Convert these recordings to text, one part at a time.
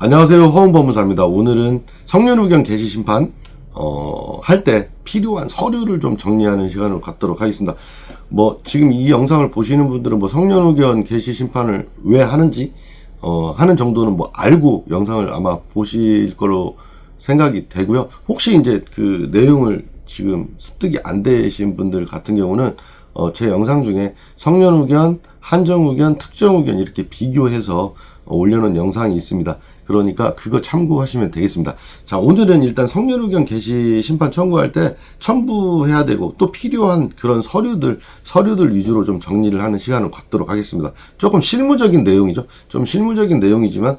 안녕하세요. 허은법무사입니다. 오늘은 성년후견 개시심판 할 때 필요한 서류를 좀 정리하는 시간을 갖도록 하겠습니다. 지금 이 영상을 보시는 분들은 성년후견 개시심판을 왜 하는지 하는 정도는 알고 영상을 아마 보실 거로 생각이 되고요. 혹시 이제 그 내용을 지금 습득이 안 되신 분들 같은 경우는 제 영상 중에 성년후견, 한정후견, 특정후견 이렇게 비교해서 올려놓은 영상이 있습니다. 그러니까 그거 참고하시면 되겠습니다. 자, 오늘은 일단 성년후견 개시 심판 청구할 때 첨부해야 되고 또 필요한 그런 서류들 위주로 좀 정리를 하는 시간을 갖도록 하겠습니다. 조금 실무적인 내용이죠. 좀 실무적인 내용이지만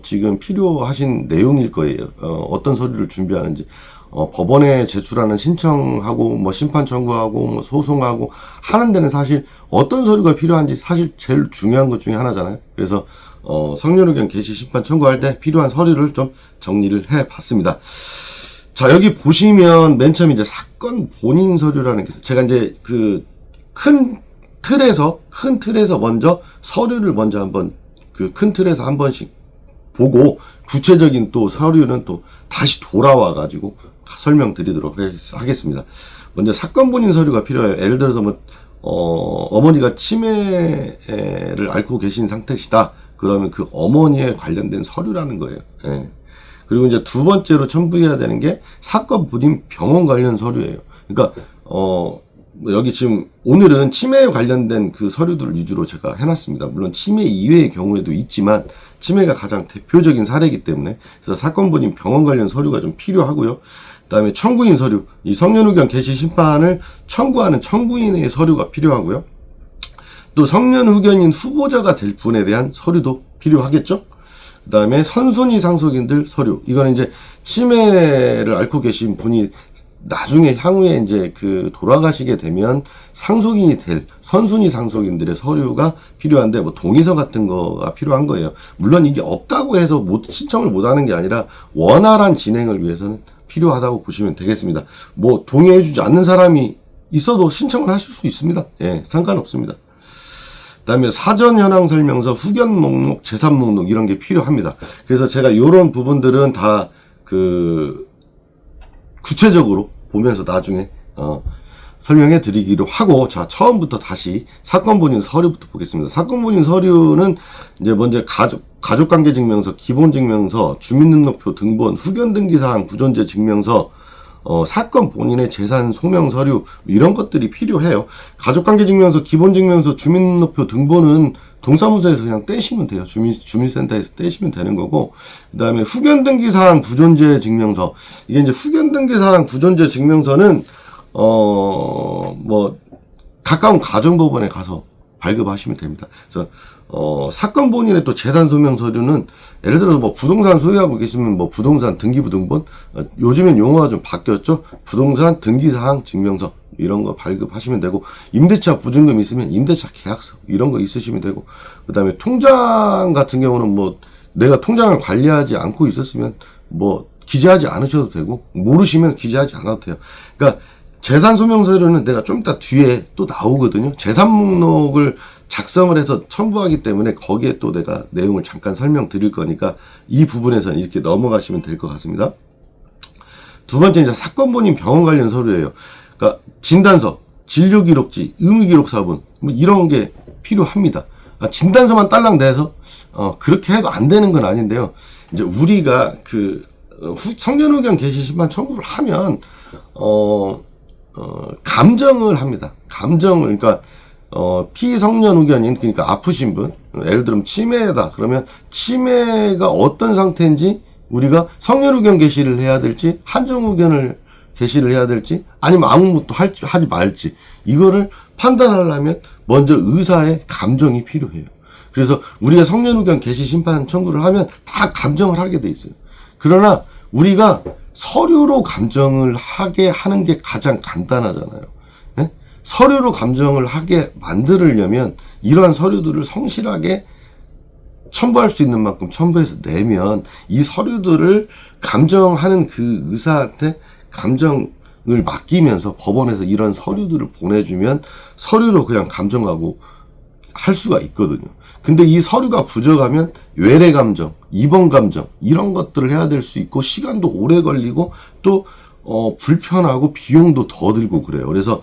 지금 필요하신 내용일 거예요. 어떤 서류를 준비하는지. 법원에 제출하는 신청하고 심판 청구하고 소송하고 하는 데는 사실 어떤 서류가 필요한지 사실 제일 중요한 것 중에 하나잖아요. 그래서 성년후견 개시 심판 청구할 때 필요한 서류를 좀 정리를 해 봤습니다. 자, 여기 보시면 맨 처음 이제 사건 본인 서류라는 게 있어요. 제가 이제 그 큰 틀에서 먼저 서류를 먼저 한번 그 큰 틀에서 한 번씩 보고 구체적인 또 서류는 또 다시 돌아와 가지고 설명드리도록 하겠습니다. 먼저 사건 본인 서류가 필요해요. 예를 들어서 어머니가 치매를 앓고 계신 상태시다. 그러면 그 어머니에 관련된 서류라는 거예요. 예. 그리고 이제 두 번째로 첨부해야 되는 게 사건 본인 병원 관련 서류예요. 그러니까 여기 지금 오늘은 치매에 관련된 그 서류들 위주로 제가 해놨습니다. 물론 치매 이외의 경우에도 있지만 치매가 가장 대표적인 사례이기 때문에 그래서 사건 본인 병원 관련 서류가 좀 필요하고요. 그다음에 청구인 서류, 이 성년후견 개시 심판을 청구하는 청구인의 서류가 필요하고요. 또 성년후견인 후보자가 될 분에 대한 서류도 필요하겠죠. 그다음에 선순위 상속인들 서류, 이거는 이제 치매를 앓고 계신 분이 나중에 향후에 이제 그 돌아가시게 되면 상속인이 될 선순위 상속인들의 서류가 필요한데 동의서 같은 거가 필요한 거예요. 물론 이게 없다고 해서 신청을 못 하는 게 아니라 원활한 진행을 위해서는 필요하다고 보시면 되겠습니다. 동의해주지 않는 사람이 있어도 신청을 하실 수 있습니다. 예, 상관없습니다. 그다음에 사전 현황 설명서, 후견 목록, 재산 목록 이런 게 필요합니다. 그래서 제가 이런 부분들은 다 구체적으로 보면서 나중에 설명해 드리기로 하고, 자, 처음부터 다시 사건 본인 서류부터 보겠습니다. 사건 본인 서류는 이제 먼저 가족관계 증명서, 기본 증명서, 주민등록표 등본, 후견 등기사항, 구존재 증명서, 사건 본인의 재산 소명 서류 이런 것들이 필요해요. 가족관계 증명서, 기본 증명서, 주민등록표 등본은 동사무소에서 그냥 떼시면 돼요. 주민센터에서 떼시면 되는 거고, 그 다음에 후견 등기사항, 부존재 증명서. 이게 이제 후견 등기사항, 부존재 증명서는 가까운 가정법원에 가서 발급하시면 됩니다. 그래서 사건 본인의 또 재산 소명 서류는 예를 들어서 부동산 소유하고 계시면 부동산 등기부등본, 요즘엔 용어가 좀 바뀌었죠. 부동산 등기사항 증명서 이런 거 발급하시면 되고, 임대차 보증금 있으면 임대차 계약서 이런 거 있으시면 되고, 그다음에 통장 같은 경우는 내가 통장을 관리하지 않고 있었으면 기재하지 않으셔도 되고, 모르시면 기재하지 않아도 돼요. 그러니까 재산 소명 서류는 내가 좀 이따 뒤에 또 나오거든요. 재산 목록을 작성을 해서 첨부하기 때문에 거기에 또 내가 내용을 잠깐 설명드릴 거니까 이 부분에서는 이렇게 넘어가시면 될 것 같습니다. 두 번째 이제 사건 본인 병원 관련 서류예요. 그러니까 진단서, 진료기록지, 의무기록사본 이런 게 필요합니다. 진단서만 딸랑 내서 그렇게 해도 안 되는 건 아닌데요. 이제 우리가 성년후견 개시 심판 청구를 하면 감정을 합니다. 그러니까 피성년후견인, 그러니까 아프신 분, 예를 들면 치매다 그러면 치매가 어떤 상태인지 우리가 성년후견 개시를 해야 될지, 한정후견을 개시를 해야 될지, 아니면 아무것도 하지 말지, 이거를 판단하려면 먼저 의사의 감정이 필요해요. 그래서 우리가 성년후견 개시 심판 청구를 하면 다 감정을 하게 돼 있어요. 그러나 우리가 서류로 감정을 하게 하는 게 가장 간단하잖아요. 예? 서류로 감정을 하게 만들려면 이러한 서류들을 성실하게 첨부할 수 있는 만큼 첨부해서 내면 이 서류들을 감정하는 그 의사한테 감정을 맡기면서 법원에서 이런 서류들을 보내주면 서류로 그냥 감정하고 할 수가 있거든요. 근데 이 서류가 부족하면 외래 감정, 입원 감정 이런 것들을 해야 될 수 있고 시간도 오래 걸리고 또 불편하고 비용도 더 들고 그래요. 그래서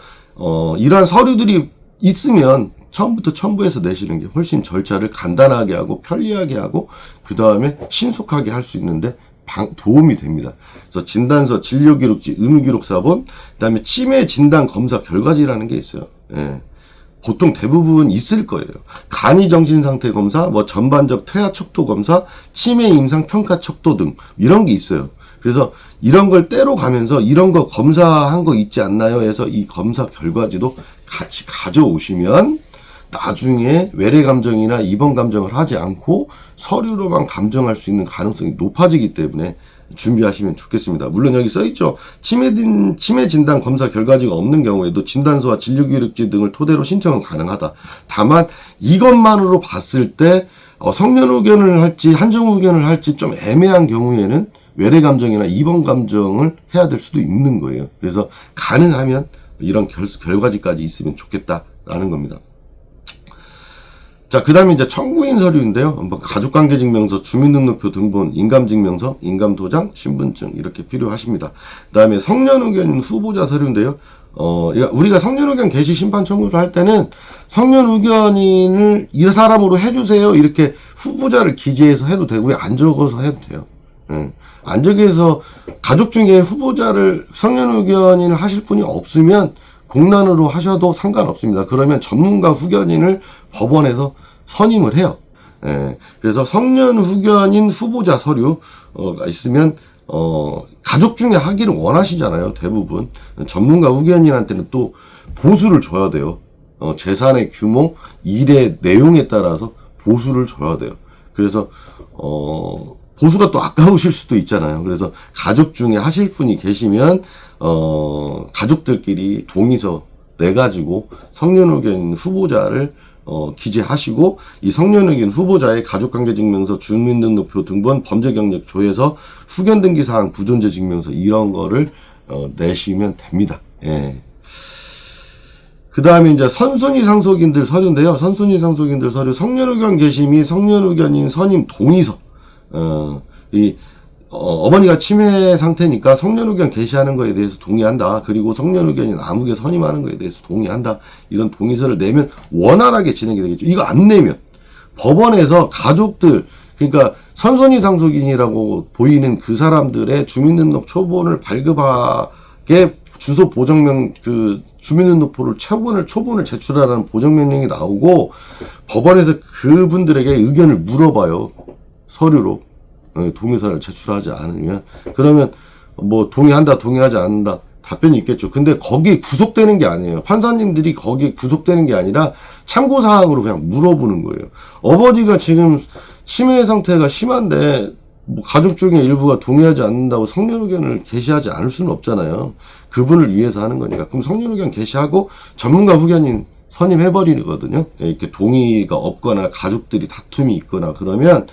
이러한 서류들이 있으면 처음부터 첨부해서 내시는 게 훨씬 절차를 간단하게 하고 편리하게 하고 그 다음에 신속하게 할 수 있는데 도움이 됩니다. 그래서 진단서, 진료기록지, 의무기록사본, 그 다음에 치매 진단 검사 결과지라는 게 있어요. 예. 보통 대부분 있을 거예요. 간이 정신 상태 검사, 뭐 전반적 퇴화 척도 검사, 치매 임상 평가 척도 등 이런 게 있어요. 그래서 이런 걸 떼로 가면서 이런 거 검사한 거 있지 않나요? 해서 이 검사 결과지도 같이 가져오시면 나중에 외래 감정이나 입원 감정을 하지 않고 서류로만 감정할 수 있는 가능성이 높아지기 때문에 준비하시면 좋겠습니다. 물론 여기 써있죠. 치매 진단 검사 결과지가 없는 경우에도 진단서와 진료기록지 등을 토대로 신청은 가능하다. 다만 이것만으로 봤을 때 성년후견을 할지 한정후견을 할지 좀 애매한 경우에는 외래 감정이나 입원 감정을 해야 될 수도 있는 거예요. 그래서 가능하면 이런 결과지까지 있으면 좋겠다라는 겁니다. 자, 그 다음에 이제 청구인 서류인데요. 뭐 가족관계증명서, 주민등록표 등본, 인감증명서, 인감도장, 신분증 이렇게 필요하십니다. 그 다음에 성년후견인 후보자 서류인데요. 우리가 성년후견 개시 심판 청구를 할 때는 성년후견인을 이 사람으로 해주세요 이렇게 후보자를 기재해서 해도 되고요. 안 적어서 해도 돼요. 안 적어서 가족 중에 후보자를 성년후견인을 하실 분이 없으면 공란으로 하셔도 상관없습니다. 그러면 전문가 후견인을 법원에서 선임을 해요. 그래서 성년후견인 후보자 서류가 있으면 가족 중에 하기를 원하시잖아요. 대부분 전문가 후견인한테는 또 보수를 줘야 돼요. 재산의 규모, 일의 내용에 따라서 보수를 줘야 돼요. 그래서 보수가 또 아까우실 수도 있잖아요. 그래서 가족 중에 하실 분이 계시면 가족들끼리 동의서 내가지고 성년후견 후보자를 기재하시고 이 성년후견 후보자의 가족관계증명서, 주민등록표 등본, 범죄경력 조회서, 후견등기사항, 부존재 증명서 이런 거를 내시면 됩니다. 예. 그 다음에 이제 선순위 상속인들 서류인데요. 선순위 상속인들 서류 성년후견 개시 및 성년후견인 선임 동의서. 어머니가 치매 상태니까 성년후견 개시하는 거에 대해서 동의한다. 그리고 성년후견인 아무개 선임하는 거에 대해서 동의한다. 이런 동의서를 내면 원활하게 진행이 되겠죠. 이거 안 내면 법원에서 가족들, 그러니까 선순위 상속인이라고 보이는 그 사람들의 주민등록 초본을 발급하게 주소 보정명, 주민등록표를 초본을 제출하라는 보정명령이 나오고 법원에서 그분들에게 의견을 물어봐요. 서류로. 동의서를 제출하지 않으면. 그러면 뭐 동의한다, 동의하지 않는다 답변이 있겠죠. 근데 거기에 구속되는 게 아니에요. 판사님들이 거기에 구속되는 게 아니라 참고사항으로 그냥 물어보는 거예요. 어머니가 지금 치매 상태가 심한데 뭐 가족 중에 일부가 동의하지 않는다고 성년후견을 개시하지 않을 수는 없잖아요. 그분을 위해서 하는 거니까. 그럼 성년후견 개시하고 전문가 후견인 선임해버리거든요. 이렇게 동의가 없거나 가족들이 다툼이 있거나 그러면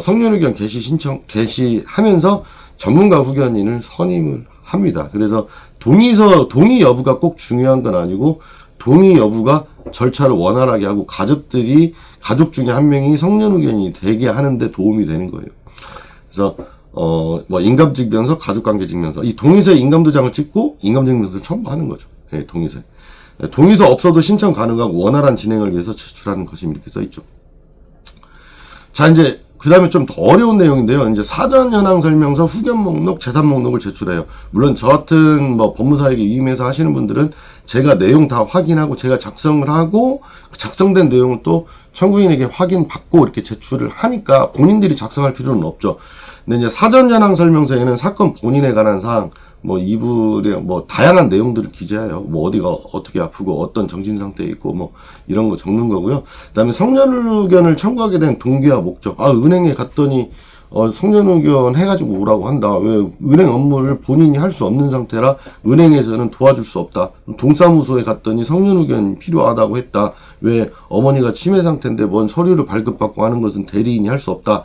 성년후견 개시하면서 전문가 후견인을 선임을 합니다. 그래서 동의 여부가 꼭 중요한 건 아니고 동의 여부가 절차를 원활하게 하고 가족 중에 한 명이 성년후견인이 되게 하는데 도움이 되는 거예요. 그래서 뭐 인감증명서, 가족관계증명서 이 동의서에 인감도장을 찍고 인감증명서를 첨부하는 거죠. 네, 동의서에. 동의서 없어도 신청 가능하고 원활한 진행을 위해서 제출하는 것이 이렇게 써있죠. 자, 이제 그 다음에 좀 더 어려운 내용인데요. 이제 사전 현황 설명서, 후견 목록, 재산 목록을 제출해요. 물론 저 같은 뭐 법무사에게 위임해서 하시는 분들은 제가 내용 다 확인하고 제가 작성을 하고 작성된 내용을 또 청구인에게 확인받고 이렇게 제출을 하니까 본인들이 작성할 필요는 없죠. 근데 이제 사전 현황 설명서에는 사건 본인에 관한 사항, 뭐 이불에 뭐 다양한 내용들을 기재해요. 뭐 어디가 어떻게 아프고 어떤 정신 상태에 있고 뭐 이런 거 적는 거고요. 그다음에 성년후견을 청구하게 된 동기와 목적. 은행에 갔더니 성년후견 해가지고 오라고 한다. 왜 은행 업무를 본인이 할 수 없는 상태라 은행에서는 도와줄 수 없다. 동사무소에 갔더니 성년후견이 필요하다고 했다. 왜 어머니가 치매 상태인데 뭔 서류를 발급받고 하는 것은 대리인이 할 수 없다.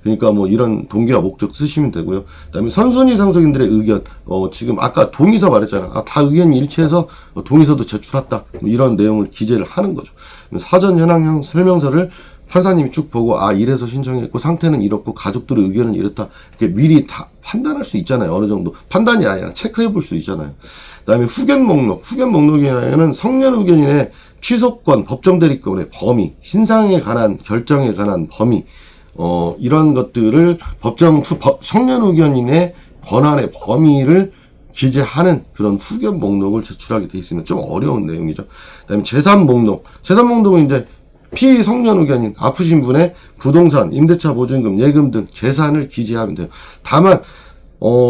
그러니까 뭐 이런 동기와 목적 쓰시면 되고요. 그다음에 선순위 상속인들의 의견, 지금 아까 동의서 말했잖아. 다 의견이 일치해서 동의서도 제출했다. 뭐 이런 내용을 기재를 하는 거죠. 사전 현황형 설명서를 판사님이 쭉 보고 이래서 신청했고 상태는 이렇고 가족들의 의견은 이렇다. 이렇게 미리 다 판단할 수 있잖아요. 어느 정도 판단이 아니라 체크해 볼 수 있잖아요. 그다음에 후견 목록에는 성년 의견인의 취소권, 법정 대리권의 범위, 신상에 관한 결정에 관한 범위, 이런 것들을 성년 의견인의 권한의 범위를 기재하는 그런 후견 목록을 제출하게 돼 있으면 좀 어려운 내용이죠. 그다음에 재산 목록은 이제 피성년 의견인 아프신 분의 부동산, 임대차 보증금, 예금 등 재산을 기재하면 돼요. 다만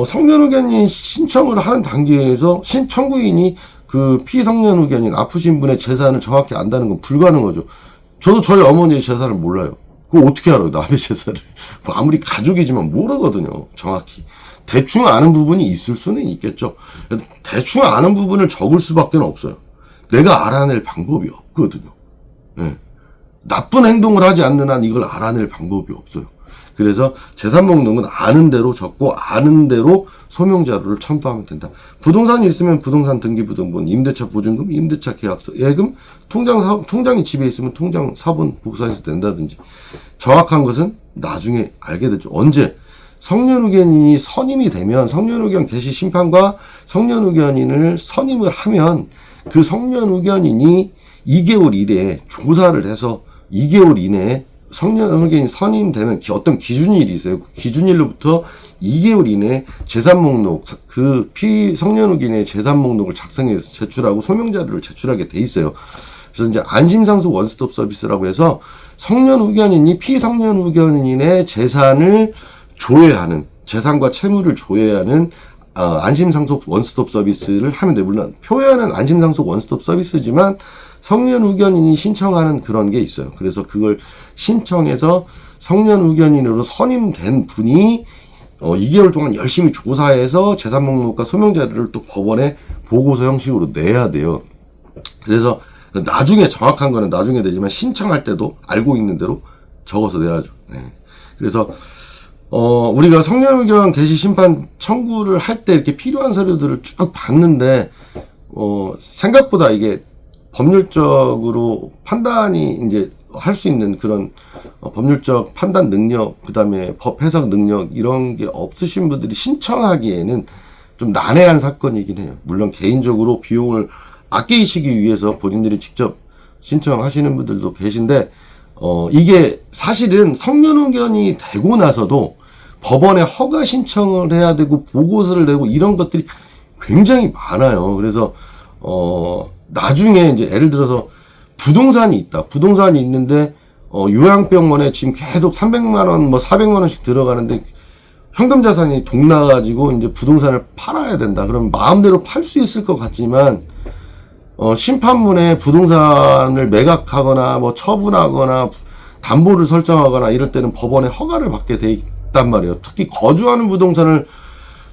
성년 의견인 신청을 하는 단계에서 청구인이 그 피성년 의견인 아프신 분의 재산을 정확히 안다는 건 불가능하죠. 저도 저희 어머니의 재산을 몰라요. 그거 어떻게 알아요? 남의 재산을. 아무리 가족이지만 모르거든요. 정확히. 대충 아는 부분이 있을 수는 있겠죠. 대충 아는 부분을 적을 수밖에 없어요. 내가 알아낼 방법이 없거든요. 네. 나쁜 행동을 하지 않는 한 이걸 알아낼 방법이 없어요. 그래서 재산 목록은 아는 대로 적고 아는 대로 소명 자료를 첨부하면 된다. 부동산이 있으면 부동산 등기부등본, 임대차 보증금, 임대차 계약서, 예금, 통장이 집에 있으면 통장 사본 복사해서 낸다든지. 정확한 것은 나중에 알게 되죠. 언제? 성년 의견인이 선임이 되면 성년 의견 개시 심판과 성년 의견인을 선임을 하면 그 성년 의견인이 2개월 이내에 조사를 해서 2개월 이내에 성년 의견인 선임되면 어떤 기준일이 있어요. 그 기준일로부터 2개월 이내에 재산 목록, 그 피성년 의견인의 재산 목록을 작성해서 제출하고 소명자료를 제출하게 돼 있어요. 그래서 이제 안심상속 원스톱 서비스라고 해서 성년 의견인이 피성년 의견인의 재산을 조회하는, 재산과 채무를 조회하는 안심상속 원스톱 서비스를 하면 돼요. 물론 표현은 안심상속 원스톱 서비스지만 성년 의견인이 신청하는 그런 게 있어요. 그래서 그걸 신청해서 성년 의견인으로 선임된 분이 2개월 동안 열심히 조사해서 재산 목록과 소명 자료를 또 법원에 보고서 형식으로 내야 돼요. 그래서 나중에 정확한 거는 나중에 되지만 신청할 때도 알고 있는 대로 적어서 내야죠. 네. 그래서 우리가 성년 의견 개시 심판 청구를 할 때 이렇게 필요한 서류들을 쭉 봤는데 생각보다 이게 법률적으로 판단이 이제 할 수 있는 그런 법률적 판단 능력, 그 다음에 법 해석 능력 이런 게 없으신 분들이 신청하기에는 좀 난해한 사건이긴 해요. 물론 개인적으로 비용을 아끼시기 위해서 본인들이 직접 신청하시는 분들도 계신데 이게 사실은 성년 의견이 되고 나서도 법원에 허가 신청을 해야 되고 보고서를 내고 이런 것들이 굉장히 많아요. 그래서 나중에 이제 예를 들어서 부동산이 있다. 부동산이 있는데 요양병원에 지금 계속 300만 원, 400만 원씩 들어가는데 현금 자산이 동나가지고 이제 부동산을 팔아야 된다. 그러면 마음대로 팔 수 있을 것 같지만 심판문에 부동산을 매각하거나 처분하거나 담보를 설정하거나 이럴 때는 법원에 허가를 받게 돼 있단 말이에요. 특히 거주하는 부동산을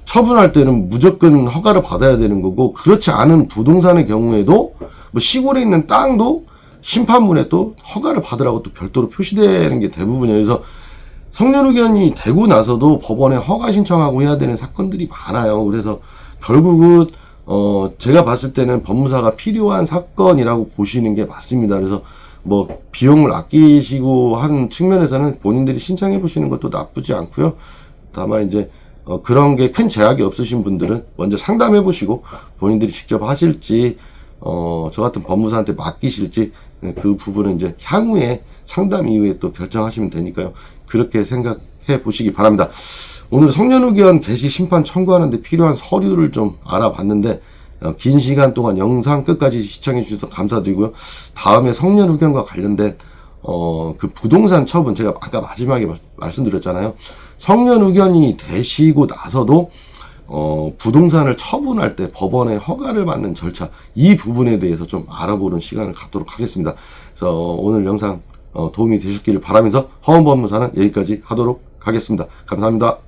처분할 때는 무조건 허가를 받아야 되는 거고, 그렇지 않은 부동산의 경우에도 시골에 있는 땅도 심판문에 또 허가를 받으라고 또 별도로 표시되는 게 대부분이에요. 그래서 성년 의견이 되고 나서도 법원에 허가 신청하고 해야 되는 사건들이 많아요. 그래서 결국은 제가 봤을 때는 법무사가 필요한 사건이라고 보시는 게 맞습니다. 그래서 비용을 아끼시고 하는 측면에서는 본인들이 신청해 보시는 것도 나쁘지 않고요. 다만 이제 그런 게 큰 제약이 없으신 분들은 먼저 상담해 보시고 본인들이 직접 하실지 저 같은 법무사한테 맡기실지 그 부분은 이제 향후에 상담 이후에 또 결정하시면 되니까요. 그렇게 생각해 보시기 바랍니다. 오늘 성년 의견 개시 심판 청구하는데 필요한 서류를 좀 알아봤는데 긴 시간 동안 영상 끝까지 시청해 주셔서 감사드리고요. 다음에 성년 의견과 관련된 그 부동산 처분, 제가 아까 마지막에 말씀드렸잖아요. 성년 의견이 되시고 나서도 부동산을 처분할 때 법원의 허가를 받는 절차, 이 부분에 대해서 좀 알아보는 시간을 갖도록 하겠습니다. 그래서 오늘 영상 도움이 되셨기를 바라면서 허은법무사는 여기까지 하도록 하겠습니다. 감사합니다.